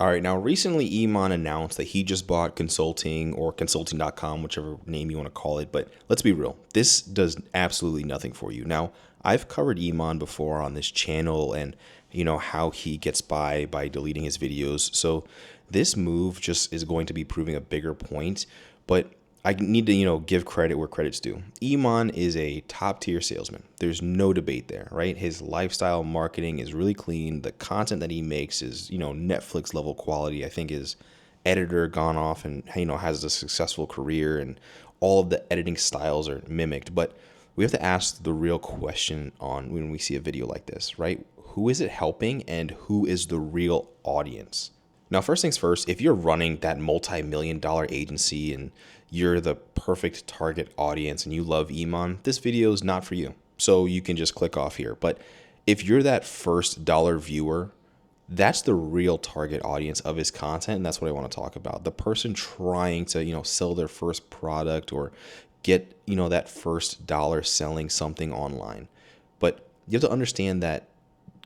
All right, now recently Iman announced that he just bought consulting or consulting.com, whichever name you want to call it. But let's be real, this does absolutely nothing for you. Now, I've covered Iman before on this channel and how he gets by deleting his videos. So this move just is going to be proving a bigger point, but I need to, give credit where credit's due. Iman is a top tier salesman. There's no debate there, right? His lifestyle marketing is really clean. The content that he makes is, Netflix level quality. I think his editor gone off and, has a successful career and all of the editing styles are mimicked. But we have to ask the real question on when we see a video like this, right? Who is it helping and who is the real audience? Now, first things first, if you're running that multi-million dollar agency and you're the perfect target audience and you love Iman, this video is not for you. So you can just click off here. But if you're that first dollar viewer, that's the real target audience of his content. And that's what I want to talk about. The person trying to, sell their first product or get, that first dollar selling something online. But you have to understand that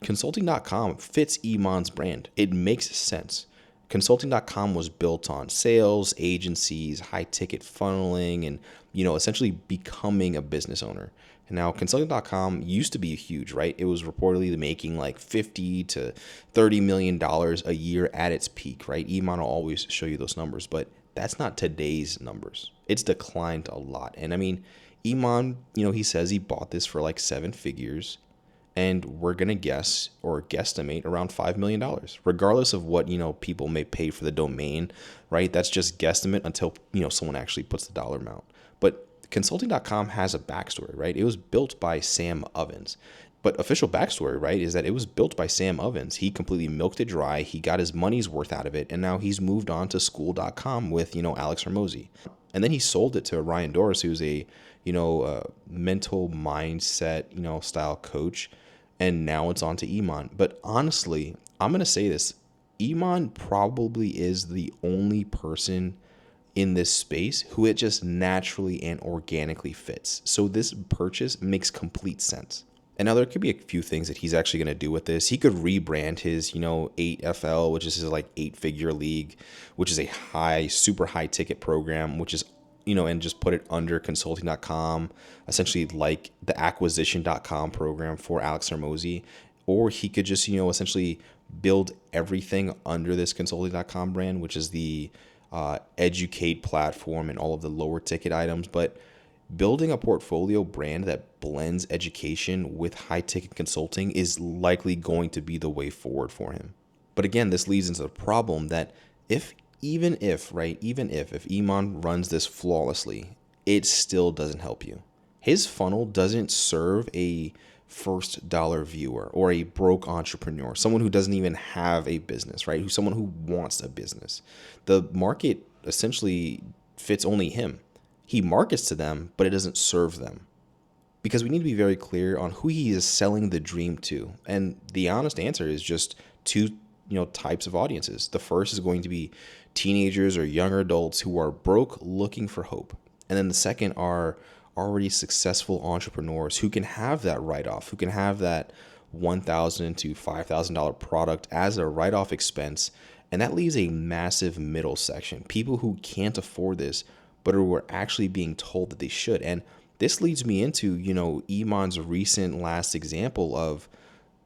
consulting.com fits Iman's brand. It makes sense. Consulting.com was built on sales, agencies, high ticket funneling, and essentially becoming a business owner. And now consulting.com used to be huge, right? It was reportedly making like $50 to $30 million a year at its peak, right? Iman will always show you those numbers, but that's not today's numbers. It's declined a lot. And I mean, Iman, he says he bought this for like 7 figures. And we're going to guess or guesstimate around $5 million, regardless of what, people may pay for the domain, right? That's just guesstimate until, someone actually puts the dollar amount. But consulting.com has a backstory, right? It was built by Sam Ovens. But official backstory, right, is that it was built by Sam Ovens. He completely milked it dry. He got his money's worth out of it. And now he's moved on to school.com with, Alex Hormozy. And then he sold it to Ryan Doris, who's a, mental mindset, style coach. And now it's on to Iman. But honestly, I'm going to say this. Iman probably is the only person in this space who it just naturally and organically fits. So this purchase makes complete sense. And now there could be a few things that he's actually going to do with this. He could rebrand his, 8FL, which is his like 8-figure league, which is a super high ticket program, which is and just put it under consulting.com, essentially like the acquisition.com program for Alex Hormozy. Or he could just, essentially build everything under this consulting.com brand, which is the educate platform and all of the lower ticket items. But building a portfolio brand that blends education with high ticket consulting is likely going to be the way forward for him. But again, this leads into the problem that even if Iman runs this flawlessly, it still doesn't help you. His funnel doesn't serve a first dollar viewer or a broke entrepreneur, someone who doesn't even have a business, right? Who's someone who wants a business. The market essentially fits only him. He markets to them, but it doesn't serve them. Because we need to be very clear on who he is selling the dream to. And the honest answer is just two types of audiences. The first is going to be teenagers or younger adults who are broke looking for hope. And then the second are already successful entrepreneurs who can have that write-off, who can have that $1,000 to $5,000 product as a write-off expense. And that leaves a massive middle section. People who can't afford this, but who are actually being told that they should. And this leads me into, Iman's recent last example of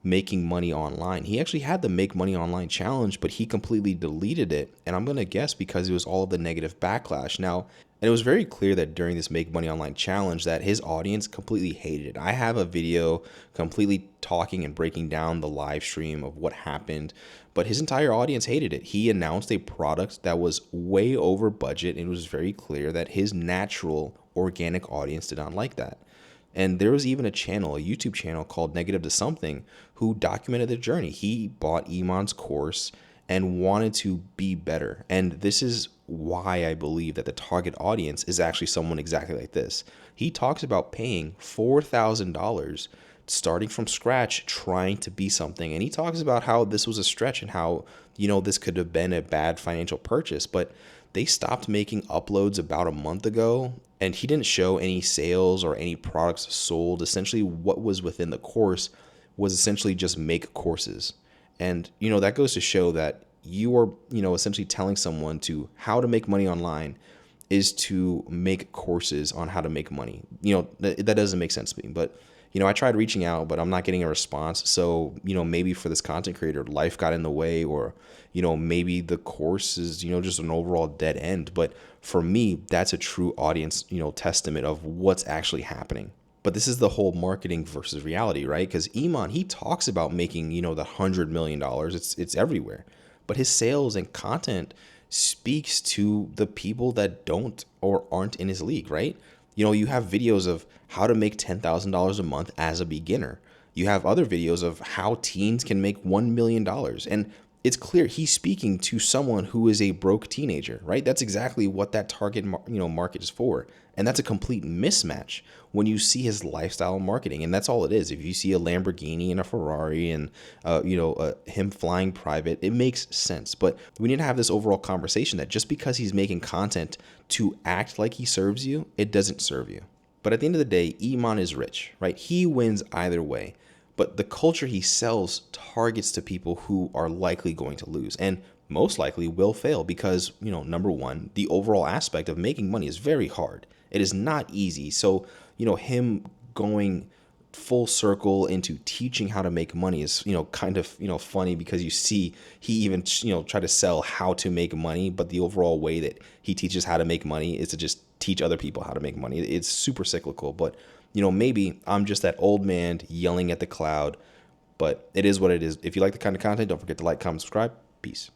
making money online. He actually had the Make Money Online challenge, but he completely deleted it. And I'm going to guess because it was all of the negative backlash. Now, and it was very clear that during this Make Money Online challenge that his audience completely hated it. I have a video completely talking and breaking down the live stream of what happened, but his entire audience hated it. He announced a product that was way over budget. And it was very clear that his natural organic audience did not like that. And there was even a YouTube channel called Negative to Something, who documented the journey. He bought Iman's course and wanted to be better. And this is why I believe that the target audience is actually someone exactly like this. He talks about paying $4,000 starting from scratch, trying to be something. And he talks about how this was a stretch and how, this could have been a bad financial purchase. But they stopped making uploads about a month ago, and he didn't show any sales or any products sold. Essentially, what was within the course was essentially just make courses. And, that goes to show that you are, essentially telling someone to how to make money online is to make courses on how to make money. That doesn't make sense to me, but I tried reaching out, but I'm not getting a response. So, maybe for this content creator, life got in the way, or, maybe the course is, just an overall dead end. But for me, that's a true audience, testament of what's actually happening. But this is the whole marketing versus reality, right? Because Iman, he talks about making, the $100 million. It's everywhere. But his sales and content speaks to the people that don't or aren't in his league, right? You have videos of how to make $10,000 a month as a beginner. You have other videos of how teens can make $1 million. And it's clear he's speaking to someone who is a broke teenager, right? That's exactly what that target market is for. And that's a complete mismatch when you see his lifestyle marketing. And that's all it is. If you see a Lamborghini and a Ferrari and, him flying private, it makes sense. But we need to have this overall conversation that just because he's making content to act like he serves you, it doesn't serve you. But at the end of the day, Iman is rich, right? He wins either way. But the culture he sells targets to people who are likely going to lose and most likely will fail because, number one, the overall aspect of making money is very hard. It is not easy. So, him going full circle into teaching how to make money is, kind of, funny because you see he even, try to sell how to make money. But the overall way that he teaches how to make money is to just teach other people how to make money. It's super cyclical, but maybe I'm just that old man yelling at the cloud, but it is what it is. If you like the kind of content, don't forget to like, comment, subscribe. Peace.